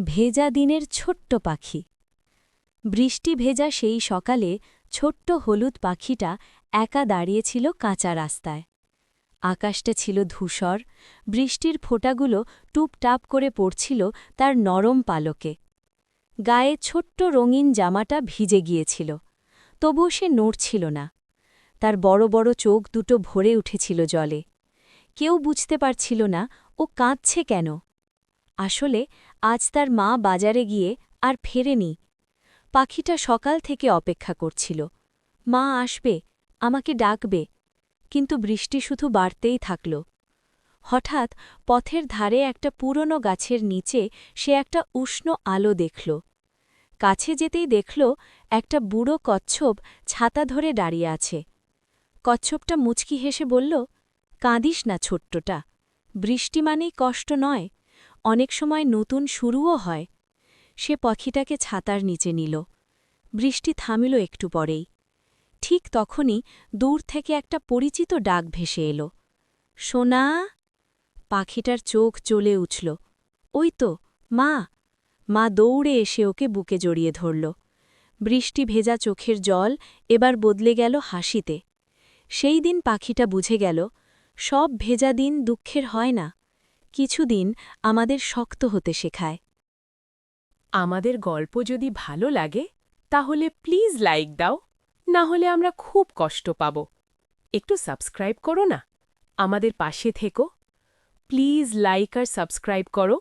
ভেজা দিনের ছোট্ট পাখি। বৃষ্টি ভেজা সেই সকালে ছোট্ট হলুদ পাখিটা একা দাঁড়িয়েছিল কাঁচা রাস্তায়। আকাশটা ছিল ধূসর, বৃষ্টির ফোঁটাগুলো টুপটাপ করে পড়ছিল তার নরম পালকে। গায়ে ছোট্ট রঙিন জামাটা ভিজে গিয়েছিল, তবুও সে নড়ছিল না। তার বড় বড় চোখ দুটো ভরে উঠেছিল জলে। কেউ বুঝতে পারছিল না ও কাঁদছে কেন। আসলে আজ তার মা বাজারে গিয়ে আর ফেরেনি। পাখিটা সকাল থেকে অপেক্ষা করছিল, মা আসবে, আমাকে ডাকবে। কিন্তু বৃষ্টি শুধু বাড়তেই থাকল। হঠাৎ পথের ধারে একটা পুরনো গাছের নিচে সে একটা উষ্ণ আলো দেখল। কাছে যেতেই দেখল একটা বুড়ো কচ্ছপ ছাতা ধরে দাঁড়িয়ে আছে। কচ্ছপটা মুচকি হেসে বলল, কাঁদিস না ছোট্টটা, বৃষ্টি মানেই কষ্ট নয়, অনেক সময় নতুন শুরুও হয়। সে পাখিটাকে ছাতার নিচে নিল। বৃষ্টি থামিল একটু পরেই। ঠিক তখনই দূর থেকে একটা পরিচিত ডাক ভেসে এলো, সোনা। পাখিটার চোখ জ্বলে উঠল। ওই তো মা। মা দৌড়ে এসে ওকে বুকে জড়িয়ে ধরল। বৃষ্টি ভেজা চোখের জল এবার বদলে গেল হাসিতে। সেই দিন পাখিটা বুঝে গেল, সব ভেজা দিন দুঃখের হয় না, কিছু দিন আমাদের শক্ত হতে শেখায়। আমাদের গল্প যদি ভালো লাগে তাহলে প্লিজ লাইক দাও, না হলে আমরা খুব কষ্ট পাব। একটু সাবস্ক্রাইব করো না, আমাদের পাশে থেকো। প্লিজ লাইক আর সাবস্ক্রাইব করো।